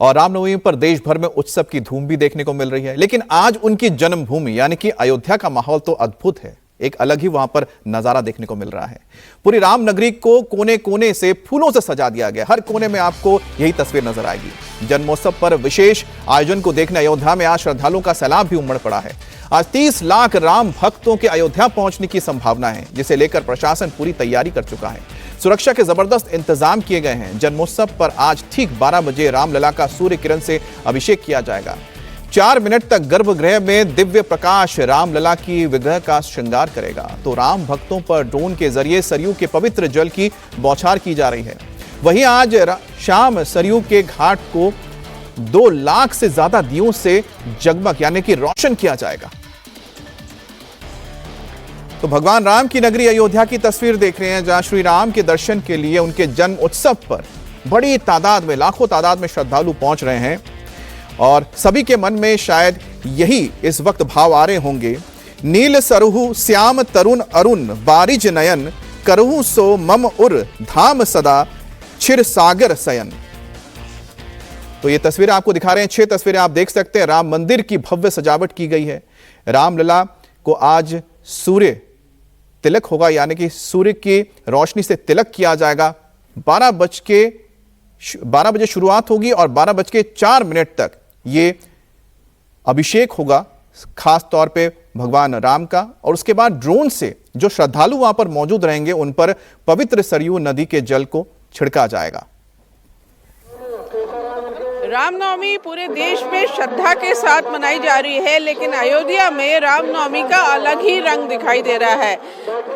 और रामनवमी पर देश भर में उत्सव की धूम भी देखने को मिल रही है। लेकिन आज उनकी जन्मभूमि यानी कि अयोध्या का माहौल तो अद्भुत है। एक अलग ही वहां पर नजारा देखने को मिल रहा है। पूरी रामनगरी को कोने कोने से फूलों से सजा दिया गया। हर कोने में आपको यही तस्वीर नजर आएगी। जन्मोत्सव पर विशेष आयोजन को देखने अयोध्या में आज श्रद्धालुओं का सैलाब भी उमड़ पड़ा है। आज 30 लाख राम भक्तों के अयोध्या पहुंचने की संभावना है, जिसे लेकर प्रशासन पूरी तैयारी कर चुका है। सुरक्षा के जबरदस्त इंतजाम किए गए हैं। जन्मोत्सव पर आज ठीक 12 बजे रामलला का सूर्य किरण से अभिषेक किया जाएगा। 4 मिनट तक गर्भगृह में दिव्य प्रकाश रामलला की विग्रह का श्रृंगार करेगा। तो राम भक्तों पर ड्रोन के जरिए सरयू के पवित्र जल की बौछार की जा रही है। वहीं आज शाम सरयू के घाट को 2 लाख से ज्यादा दियों से जगमग यानी कि रोशन किया जाएगा। तो भगवान राम की नगरी अयोध्या की तस्वीर देख रहे हैं, जहां श्री राम के दर्शन के लिए उनके जन्म उत्सव पर बड़ी तादाद में, लाखों तादाद में श्रद्धालु पहुंच रहे हैं। और सभी के मन में शायद यही इस वक्त भाव आ रहे होंगे। नील सरहु श्याम तरुण अरुण बारिज नयन करहु सो मम उर धाम सदा क्षीर सागर सयन। तो ये तस्वीरें आपको दिखा रहे हैं। 6 तस्वीरें आप देख सकते हैं। राम मंदिर की भव्य सजावट की गई है। रामलला को आज सूर्य तिलक होगा, यानी कि सूर्य की रोशनी से तिलक किया जाएगा। 12 बजे शुरुआत होगी और 12:04 तक ये अभिषेक होगा, खास तौर पे भगवान राम का। और उसके बाद ड्रोन से जो श्रद्धालु वहां पर मौजूद रहेंगे उन पर पवित्र सरयू नदी के जल को छिड़का जाएगा। रामनवमी पूरे देश में श्रद्धा के साथ मनाई जा रही है, लेकिन अयोध्या में रामनवमी का अलग ही रंग दिखाई दे रहा है।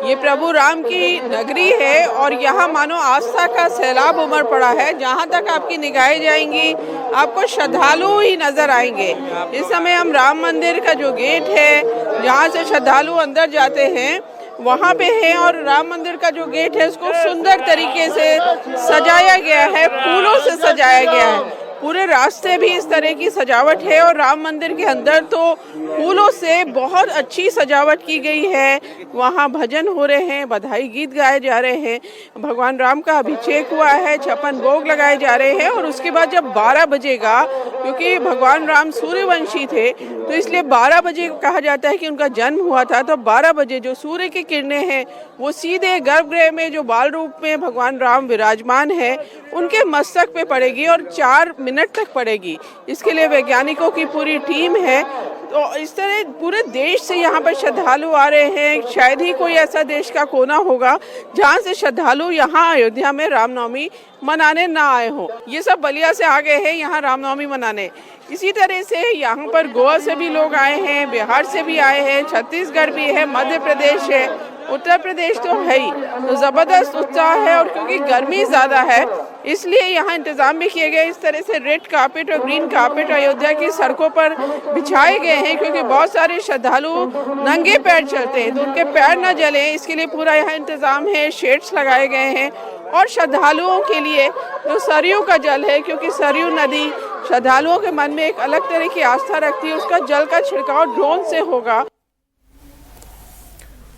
ये प्रभु राम की नगरी है और यहाँ मानो आस्था का सैलाब उमड़ पड़ा है। जहाँ तक आपकी निगाहें जाएंगी आपको श्रद्धालु ही नजर आएंगे। इस समय हम राम मंदिर का जो गेट है, जहाँ से श्रद्धालु अंदर जाते हैं, वहाँ पे है। और राम मंदिर का जो गेट है उसको सुंदर तरीके से सजाया गया है, फूलों से सजाया गया है। पूरे रास्ते भी इस तरह की सजावट है और राम मंदिर के अंदर तो फूलों से बहुत अच्छी सजावट की गई है। वहाँ भजन हो रहे हैं, बधाई गीत गाए जा रहे हैं, भगवान राम का अभिषेक हुआ है, 56 भोग लगाए जा रहे हैं। और उसके बाद जब 12 बजेगा, क्योंकि भगवान राम सूर्यवंशी थे तो इसलिए 12 बजे कहा जाता है कि उनका जन्म हुआ था। तो 12 बजे जो सूर्य की किरणें हैं वो सीधे गर्भगृह में जो बाल रूप में भगवान राम विराजमान है उनके मस्तक पे पड़ेगी और 4 मिनट तक पड़ेगी। इसके लिए वैज्ञानिकों की पूरी टीम है। तो इस तरह पूरे देश से यहाँ पर श्रद्धालु आ रहे हैं। शायद ही कोई ऐसा देश का कोना होगा जहाँ से श्रद्धालु यहाँ अयोध्या में रामनवमी मनाने ना आए हों। ये सब बलिया से आ गए हैं यहाँ रामनवमी मनाने। इसी तरह से यहाँ पर गोवा से भी लोग आए हैं, बिहार से भी आए हैं, छत्तीसगढ़ भी है, मध्य प्रदेश है, उत्तर प्रदेश तो है ही। तो ज़बरदस्त उत्साह है। और क्योंकि गर्मी ज़्यादा है इसलिए यहाँ इंतज़ाम भी किए गए। इस तरह से रेड कार्पेट और ग्रीन कार्पेट अयोध्या की सड़कों पर बिछाए गए हैं, क्योंकि बहुत सारे श्रद्धालु नंगे पैर चलते हैं तो उनके पैर न जलें, इसके लिए पूरा यहाँ इंतज़ाम है। शेड्स लगाए गए हैं और श्रद्धालुओं के लिए जो सरयू का जल है, क्योंकि सरयू नदी श्रद्धालुओं के मन में एक अलग तरह की आस्था रखती है, उसका जल का छिड़काव ड्रोन से होगा।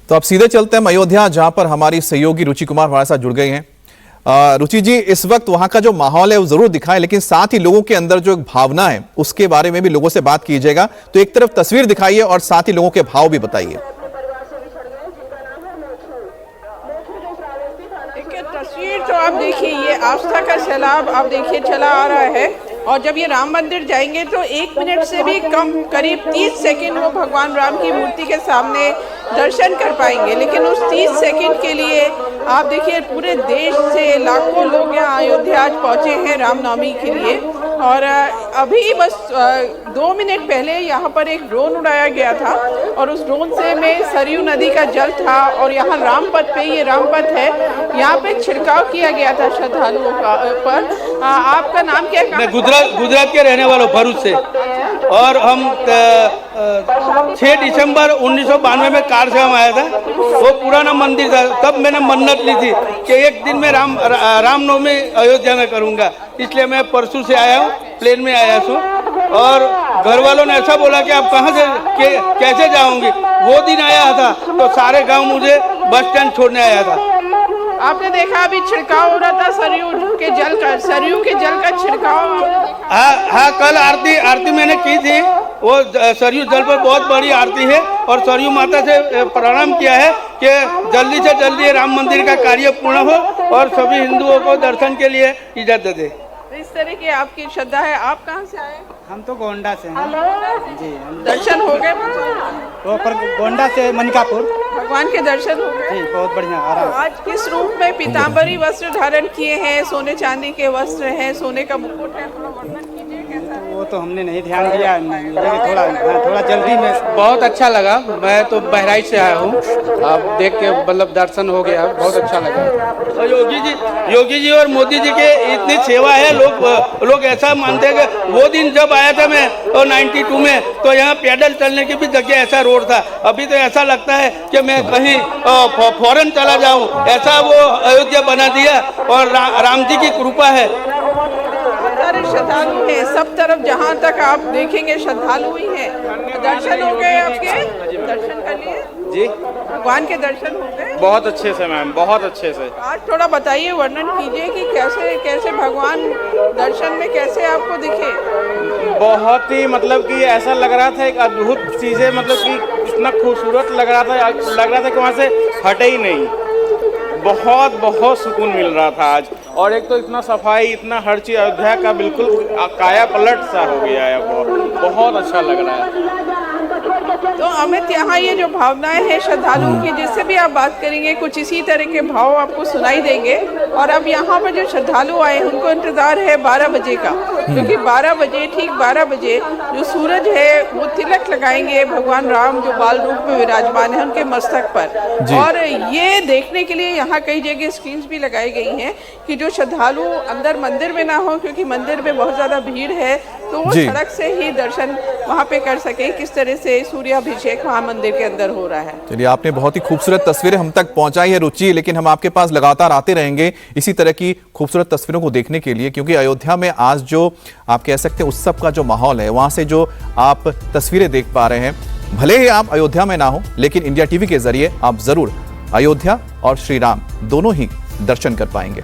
तो अब सीधे चलते हैं अयोध्या, जहां पर हमारी सहयोगी रुचि कुमार हमारे साथ जुड़ गई हैं। रुचि जी, इस वक्त वहां का जो माहौल है वो जरूर दिखाएं, लेकिन साथ ही लोगों के अंदर जो एक भावना है उसके बारे में भी लोगों से बात कीजिएगा। तो एक तरफ तस्वीर दिखाइए और साथ ही लोगों के भाव भी बताइए। तस्वीर तो आप देखिए, ये आस्था का सैलाब आप देखिए चला आ रहा है। और जब ये राम मंदिर जाएंगे तो 1 मिनट से भी कम, करीब 30 सेकंड वो भगवान राम की मूर्ति के सामने दर्शन कर पाएंगे। लेकिन उस 30 सेकंड के लिए आप देखिए पूरे देश से लाखों लोग यहाँ अयोध्या आज पहुँचे हैं रामनवमी के लिए। और अभी बस 2 मिनट पहले यहाँ पर एक ड्रोन उड़ाया गया था और उस ड्रोन से में सरयू नदी का जल था और यहाँ रामपथ पे, ये रामपथ है, यहाँ पे छिड़काव किया गया था श्रद्धालुओं का पर। आपका नाम क्या है? मैं गुजरात के रहने वाला हूँ, भरूच से। और हम 6 दिसंबर 1992 में कार से हम आया था। वो पुराना मंदिर था, तब मैंने मन्नत ली थी कि एक दिन मैं रामनवमी अयोध्या में करूँगा। इसलिए मैं परसों से आया हूँ, प्लेन में आया हूँ। और घर वालों ने ऐसा बोला कि आप कहाँ से कैसे जाओगे। वो दिन आया था तो सारे गांव मुझे बस स्टैंड छोड़ने आया था। आपने देखा अभी छिड़काव हो रहा था सरयू के जल का छिड़काव। हाँ, कल आरती मैंने की थी। वो सरयू जल पर बहुत बड़ी आरती है और सरयू माता से प्रणाम किया है कि जल्दी से जल्दी राम मंदिर का कार्य पूर्ण हो और सभी हिंदुओं को दर्शन के लिए इजाजत दे। इस तरह की आपकी श्रद्धा है। आप कहाँ से आए? हम तो गोंडा से हैं जी। दर्शन हो गए? वो पर गोंडा से मनिकापुर। भगवान के दर्शन हो गए? जी, बहुत बढ़िया आराम। आज किस रूप में पीताम्बरी वस्त्र धारण किए हैं? सोने चांदी के वस्त्र हैं, सोने का मुकुट है, थोड़ा वर्णन कीजिए कैसा? वो तो हमने नहीं ध्यान दिया, थोड़ा जल्दी में। बहुत अच्छा लगा। मैं तो बहराइच से आया हूँ, आप देख के मतलब दर्शन हो गया, बहुत अच्छा लगा। और योगी जी और मोदी जी के इतनी सेवा है। लोग ऐसा मानते हैं कि वो दिन जब आया था मैं 92 में, तो यहाँ पैदल चलने की भी जगह ऐसा रोड था। अभी तो ऐसा लगता है कि मैं कहीं फौरन चला जाऊँ, ऐसा वो अयोध्या बना दिया। और राम जी की कृपा है। सारे श्रद्धालु हैं, सब तरफ जहाँ तक आप देखेंगे श्रद्धालु ही हैं। दर्शन हो गए आपके? दर्शन कर लिए जी? भगवान के दर्शन हो गए? बहुत अच्छे से मैम, बहुत अच्छे से। आज थोड़ा बताइए, वर्णन कीजिए कि कैसे भगवान दर्शन में कैसे आपको दिखे? बहुत ही मतलब कि ऐसा लग रहा था, एक अद्भुत चीज़ें, मतलब कि इतना खूबसूरत लग रहा था कि वहाँ से हटे ही नहीं। बहुत सुकून मिल रहा था आज। और एक तो इतना सफाई, इतना हर चीज़, अयोध्या का बिल्कुल काया पलट सा हो गया है। बहुत अच्छा लग रहा है। तो अमित, यहाँ ये जो भावनाएं हैं श्रद्धालुओं की, जिससे भी आप बात करेंगे कुछ इसी तरह के भाव आपको सुनाई देंगे। और अब यहाँ पर जो श्रद्धालु आए हैं उनको इंतजार है 12 बजे का, क्योंकि 12 बजे, ठीक 12 बजे जो सूरज है वो तिलक लगाएंगे भगवान राम जो बाल रूप में विराजमान है उनके मस्तक पर। और ये देखने के लिए यहाँ कई जगह स्क्रीन्स भी लगाई गई हैं कि जो श्रद्धालु अंदर मंदिर में ना हो, क्योंकि मंदिर में बहुत ज्यादा भीड़ है, तो वो सड़क से ही दर्शन वहाँ पे कर सके। किस तरह से सूर्याभिषेक वहाँ मंदिर के अंदर हो रहा है। चलिए, आपने बहुत ही खूबसूरत तस्वीरें हम तक पहुंचाई है रुचि, लेकिन हम आपके पास लगातार आते रहेंगे इसी तरह की खूबसूरत तस्वीरों को देखने के लिए, क्योंकि अयोध्या में आज जो आप कह सकते हैं उत्सव का जो माहौल है, वहां से जो आप तस्वीरें देख पा रहे हैं, भले ही आप अयोध्या में ना हो, लेकिन इंडिया टीवी के जरिए आप जरूर अयोध्या और श्री राम दोनों ही दर्शन कर पाएंगे।